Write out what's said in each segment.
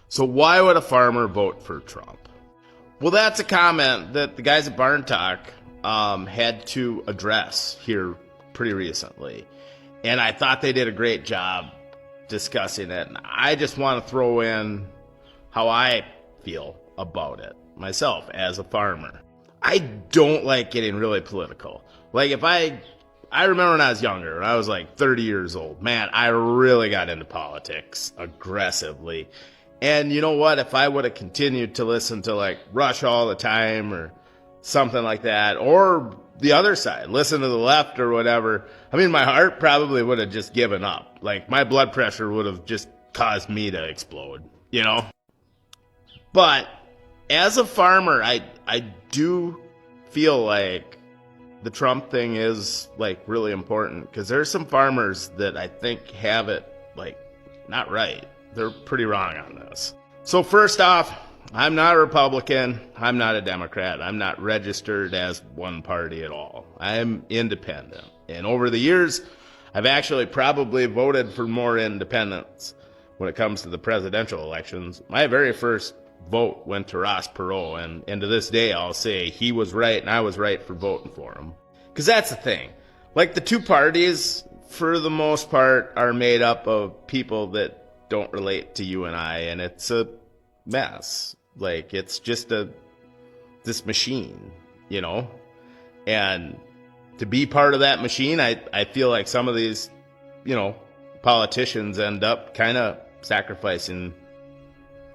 So why would a farmer vote for Trump? Well, that's a comment that the guys at Barn Talk had to address here pretty recently. And I thought they did a great job discussing it. And I just want to throw in how I feel about it myself as a farmer. I don't like getting really political. Like if I remember when I was younger, when I was like 30 years old, man, I really got into politics aggressively. And you know what? If I would have continued to listen to like Rush all the time or something like that, or the other side, listen to the left or whatever, I mean, my heart probably would have just given up. Like my blood pressure would have just caused me to explode, you know? But as a farmer, I do feel like the Trump thing is like really important because there's some farmers that I think have it like not right. They're pretty wrong on this. So first off, I'm not a Republican. I'm not a Democrat. I'm not registered as one party at all. I'm independent. And over the years, I've actually probably voted for more independents when it comes to the presidential elections. My very first vote went to Ross Perot, and to this day I'll say he was right and I was right for voting for him. Because that's the thing. Like the two parties, for the most part, are made up of people that don't relate to you and I, and it's a mess. Like it's just this machine, you know? And to be part of that machine, I feel like some of these, you know, politicians end up kind of sacrificing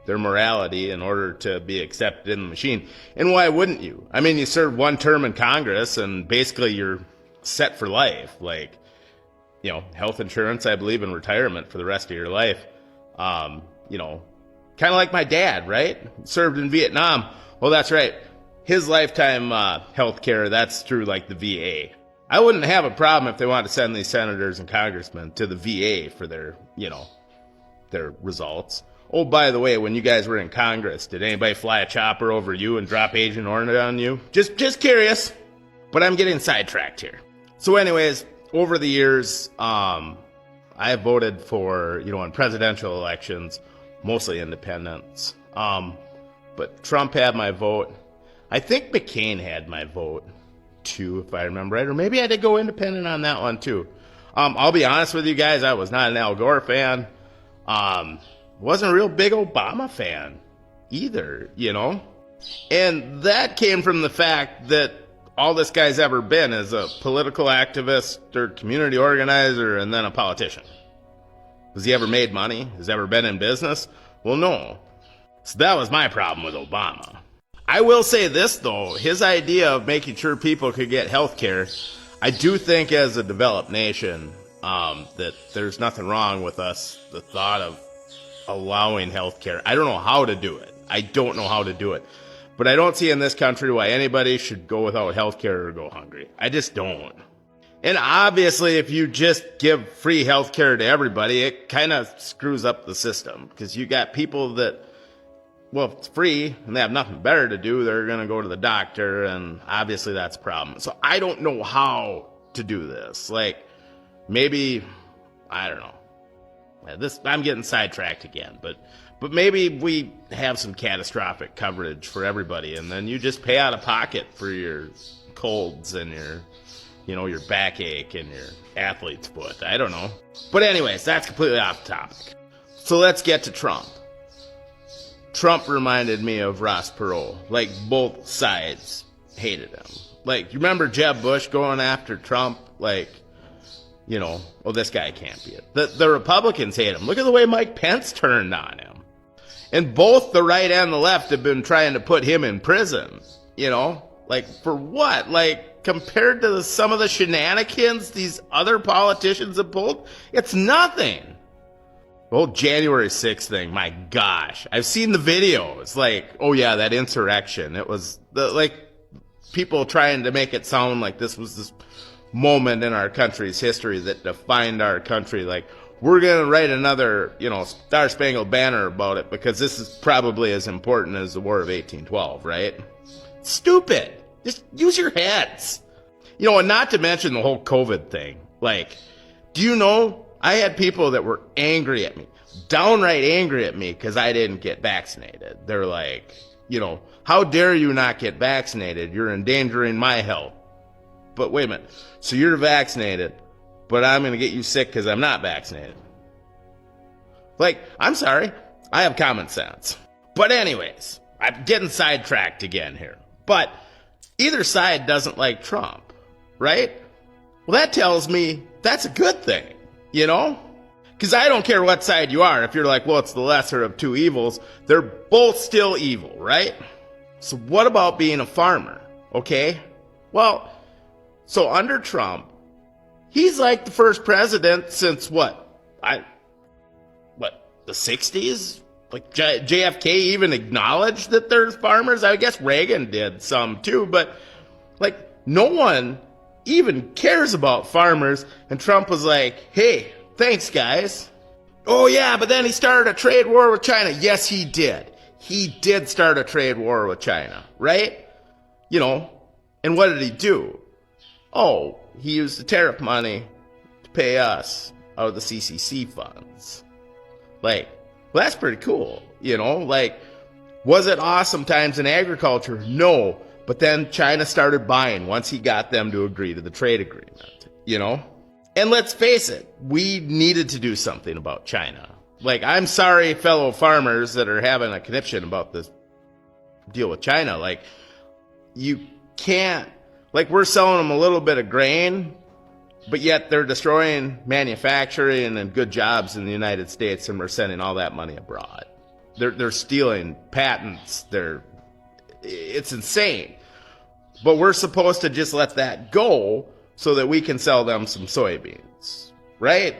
their morality in order to be accepted in the machine. And why wouldn't you? I mean, you serve one term in Congress and basically you're set for life. Like, you know, health insurance, I believe, in retirement for the rest of your life. You know, kind of like my dad, right? Served in Vietnam. Well, that's right. His lifetime health care, that's through like the VA. I wouldn't have a problem if they wanted to send these senators and congressmen to the VA for their, you know, their results. Oh, by the way, when you guys were in Congress, did anybody fly a chopper over you and drop Agent Orange on you? Just curious. But I'm getting sidetracked here. So anyways, over the years, I have voted for, you know, in presidential elections, mostly independents. But Trump had my vote. I think McCain had my vote, too, if I remember right. Or maybe I did go independent on that one, too. I'll be honest with you guys, I was not an Al Gore fan. Wasn't a real big Obama fan either, you know? And that came from the fact that all this guy's ever been is a political activist or community organizer and then a politician. Has he ever made money? Has he ever been in business? Well, no. So that was my problem with Obama. I will say this, though. His idea of making sure people could get health care, I do think as a developed nation that there's nothing wrong with us, the thought of allowing health care. I don't know how to do it. I don't know how to do it. But I don't see in this country why anybody should go without health care or go hungry. I just don't. And obviously, if you just give free health care to everybody, it kind of screws up the system. Because you got people that, well, if it's free and they have nothing better to do, they're going to go to the doctor. And obviously, that's a problem. So I don't know how to do this. Like, maybe, I don't know. I'm getting sidetracked again, but maybe we have some catastrophic coverage for everybody, and then you just pay out of pocket for your colds and your, you know, your backache and your athlete's foot. I don't know. But anyways, that's completely off topic. So let's get to Trump. Trump reminded me of Ross Perot. Like, both sides hated him. Like, you remember Jeb Bush going after Trump? Like, you know, oh, this guy can't be it. The Republicans hate him. Look at the way Mike Pence turned on him. And both the right and the left have been trying to put him in prison. You know, like for what? Like compared to some of the shenanigans these other politicians have pulled, it's nothing. The whole January 6th thing, my gosh. I've seen the videos. Like, oh yeah, that insurrection. It was like people trying to make it sound like this was this moment in our country's history that defined our country. Like, we're going to write another, you know, Star Spangled Banner about it because this is probably as important as the War of 1812, right? Stupid. Just use your heads. You know, and not to mention the whole COVID thing. Like, do you know I had people that were angry at me, downright angry at me because I didn't get vaccinated. They're like, how dare you not get vaccinated? You're endangering my health. But wait a minute. So you're vaccinated, but I'm going to get you sick because I'm not vaccinated. Like, I'm sorry. I have common sense. But anyways, I'm getting sidetracked again here. But either side doesn't like Trump, right? Well, that tells me that's a good thing. Because I don't care what side you are. If you're like, well, it's the lesser of two evils, they're both still evil, right? So what about being a farmer, okay? Well, so under Trump, he's like the first president since the 60s? Like JFK even acknowledged that there's farmers? I guess Reagan did some too, but like no one even cares about farmers, and Trump was like, hey, thanks, guys. Oh, yeah, but then he started a trade war with China. Yes, he did. He did start a trade war with China, right? And what did he do? Oh, he used the tariff money to pay us out of the CCC funds. Like, well, that's pretty cool, Like, was it awesome times in agriculture? No. But then China started buying once he got them to agree to the trade agreement, And let's face it, we needed to do something about China. Like, I'm sorry, fellow farmers that are having a conniption about this deal with China. Like, you can't, like, we're selling them a little bit of grain, but yet they're destroying manufacturing and good jobs in the United States, and we're sending all that money abroad. They're stealing patents. It's insane. But we're supposed to just let that go so that we can sell them some soybeans, right?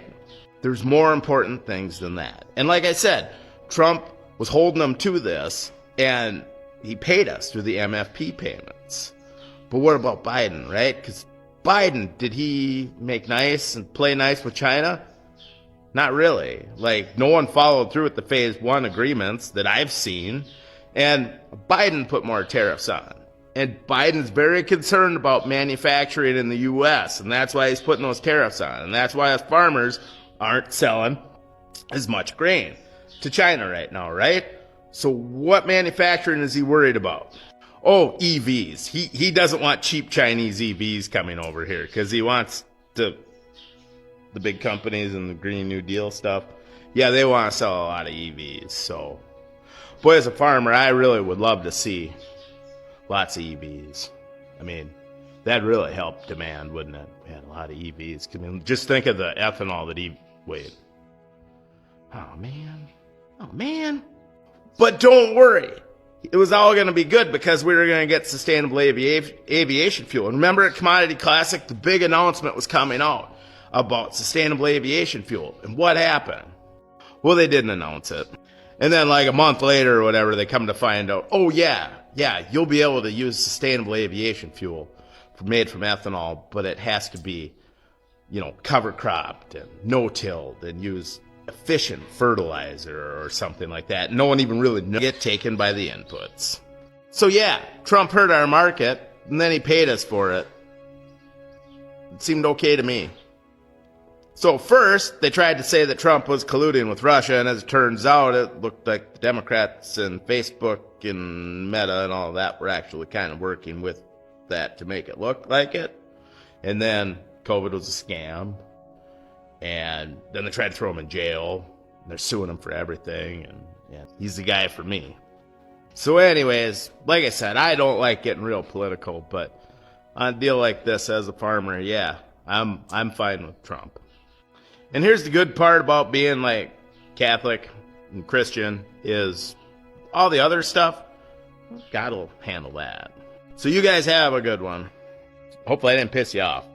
There's more important things than that. And like I said, Trump was holding them to this, and he paid us through the MFP payments. But what about Biden, right? Because Biden, did he make nice and play nice with China? Not really. Like, no one followed through with the phase 1 agreements that I've seen. And Biden put more tariffs on. And Biden's very concerned about manufacturing in the U.S., and that's why he's putting those tariffs on. And that's why us farmers aren't selling as much grain to China right now, right? So what manufacturing is he worried about? Oh, EVs. He doesn't want cheap Chinese EVs coming over here because he wants the big companies and the Green New Deal stuff. Yeah, they want to sell a lot of EVs, so... Boy, as a farmer, I really would love to see lots of EVs. I mean, that'd really help demand, wouldn't it? Man, a lot of EVs. I mean, just think of the ethanol that wait. Oh, man. But don't worry. It was all going to be good because we were going to get sustainable aviation fuel. And remember at Commodity Classic, the big announcement was coming out about sustainable aviation fuel. And what happened? Well, they didn't announce it. And then like a month later or whatever, they come to find out, oh yeah, you'll be able to use sustainable aviation fuel made from ethanol, but it has to be, cover cropped and no-tilled and use efficient fertilizer or something like that. No one even really get taken by the inputs. So yeah, Trump hurt our market, and then he paid us for it. It seemed okay to me. So first, they tried to say that Trump was colluding with Russia, and as it turns out, it looked like the Democrats and Facebook and Meta and all that were actually kind of working with that to make it look like it. And then COVID was a scam, and then they tried to throw him in jail, and they're suing him for everything, and yeah, he's the guy for me. So anyways, like I said, I don't like getting real political, but on a deal like this as a farmer, yeah, I'm fine with Trump. And here's the good part about being like Catholic and Christian is all the other stuff, God will handle that. So you guys have a good one. Hopefully I didn't piss you off.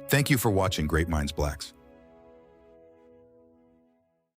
Thank you for watching Great Minds Blacks.